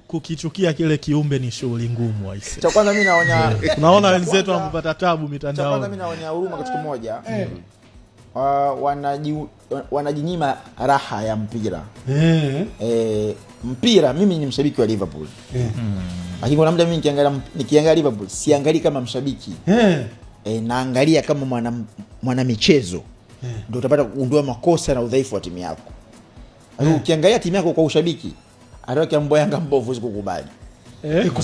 kukichukia kile kiumbe ni shughuli ngumu aise. Cha kwanza mimi naona wenzetu wanapata tabu mitandao. Cha kwanza mimi naona huruma kitu kimoja. Wanajinyima raha ya mpira. Mpira mimi ni mshabiki wa Liverpool. Lakini kuna muda mimi nikiangalia Liverpool siangalii kama mshabiki. Naangalia kama mwana michezo. Ndio utapata kugundua makosa na udhaifu wa timu yako. Ukiangalia timu yako kwa ushabiki, ataweka mbwa Yanga mbovu usikukubali. Kwa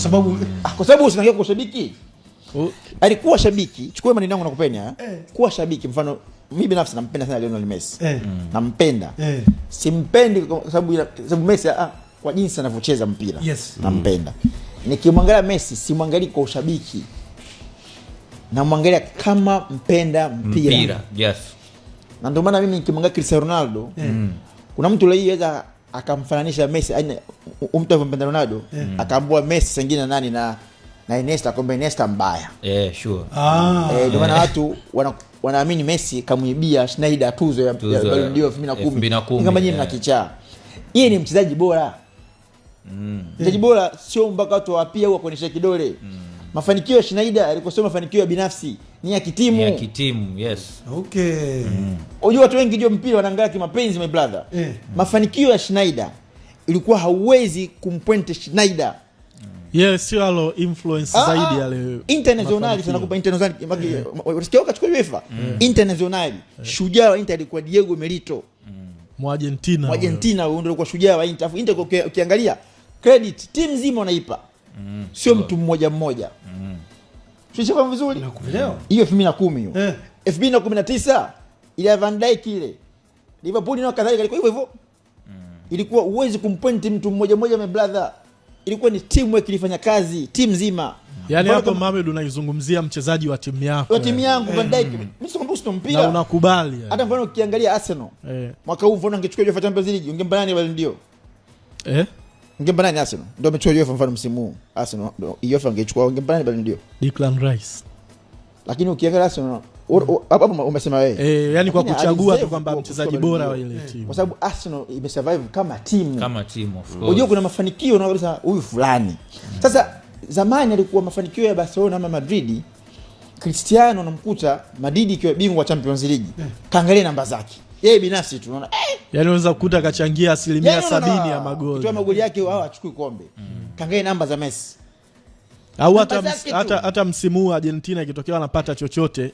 sababu usinangia kwa ushabiki. Alikuwa shabiki, chukua maneno yangu nakupenya. Kuwa shabiki, mfano mimi binafsi nampenda sana Lionel Messi. Nampenda. Simpendi kwa sababu Messi kwa jinsi anavyocheza mpira. Nampenda. Nikimwangalia Messi simwangalii kwa ushabiki. Namwangalia kama mpenda mpira. Yes. Na ndio maana mimi nikimwangalia Cristiano Ronaldo, kuna mtu leo yeye akamfananisha Messi, mtu anampenda Ronaldo, akaambua Messi sengine nani na Iniesta, kwamba Iniesta mbaya. Sure. Ndio maana watu wanaamini Messi kamuibia Schneider tuzo ya Ballon d'Or 2010. Kama nyinyi mnakichaa. Yeye ni mchezaji bora. Mchezaji bora sio mpaka watu wapia au kuonesha kidole. Mafanikio ya Schneider alikosema mafanikio ya binafsi, ni ya kitimu. Ni ya kitimu, yes. Okay. Unajua watu wengi ndio mpira wanaangalia kimapenzi, my brother. Mafanikio ya Schneider ilikuwa hauwezi kumpoint Schneider. Yes, sio alo influence zaidi yale. International tunakupa international. Unasikia ukachukua UEFA. International. Shujaa wa Inter alikuwa Diego Milito. Argentina ndio alikuwa shujaa wa Inter. Inter ukiangalia credit team nzima wanaipa. Sio mtu mmoja. Sio vizuri? Nakuelewa. Hiyo 2010 hiyo. 2019 ile Van Dijk ile. Liverpool nao kadhalika ilikuwa hivyo. Ilikuwa uwezi kumpoint mtu mmoja, my brother. Ilikuwa ni teamwork ilifanya kazi, timu nzima. Yaani hapo Mohamed unaizungumzia mchezaji wa timu yako. Wa timu yangu Van Dijk. Mimi sio mpira. Na unakubali. Hata mfano ukiangalia Arsenal. Mwaka huu mfano angechukua UEFA Champions League, ungempa nani Ballon d'Or? Ungempa nani Arsenal? Ndio amechukua UEFA mfano msimu huu. Arsenal UEFA angechukua, ungempa nani Ballon d'Or? Declan Rice. Lakini ukiangalia Arsenal hapo umesema wewe. Yani kwa kuchagua tu kwamba mchezaji bora wa ile timu. Kwa sababu Arsenal imesurvive kama timu. Of course. Unajua kuna mafanikio unaona huyu fulani. Sasa zamani alikuwa mafanikio ya Barcelona ama Madrid. Cristiano unamkuta Madrid ikiwa bingwa wa Champions League. Kaangalia namba zake. Yeye binafsi tu unaona yani unaweza kukuta kachangia 70% ya magoli. Kutoa magoli yake wao achukui kombe. Kaangalia namba za Messi. Au hata msimu huu Argentina ikitokea wanapata chochote,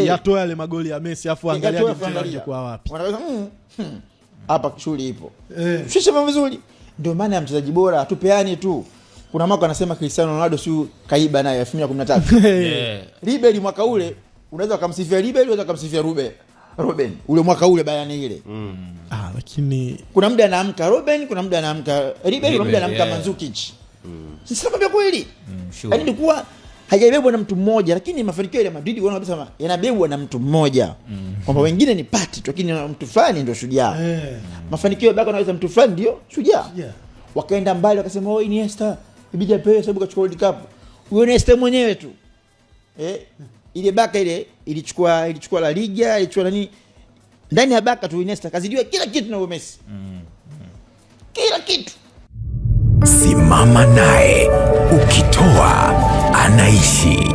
yatoa yale magoli ya Messi afu angalia Argentina kwa wapi. Wanaweza hapa shughuli ipo. Sisi vizuri. Ndio maana ya mchezaji bora atupeani tu. Kuna mwaka anasema Cristiano Ronaldo si kaiba nayo 2013. Ribery mwaka ule unaweza kumsifia Ribery, unaweza kumsifia Robben. Ule mwaka ule Bayern ile. Lakini kuna muda anaamka Robben, kuna muda anaamka Ribery, kuna muda anaamka Mandzukic. Sisi kwambia kweli. Yaani ilikuwa haijabebwa na mtu mmoja, lakini mafanikio ya Madrid wanaona kabisa yanabebwa na mtu mmoja. Kwamba wengine ni party, lakini mtu fulani ndio shujaa. Mafanikio ya Barca anaweza mtu fulani ndio shujaa. Wakaenda mbali wakasema Iniesta ibidi apewe sababu kachukua World Cup. Huyo Iniesta mwenyewe tu. Ile Barca ile ilichukua La Liga, ilichukua nani? Ndani ya Barca tu Iniesta kazidiwa kila kitu na Messi. Kila kitu. Simama naye, ukitoa anaishi.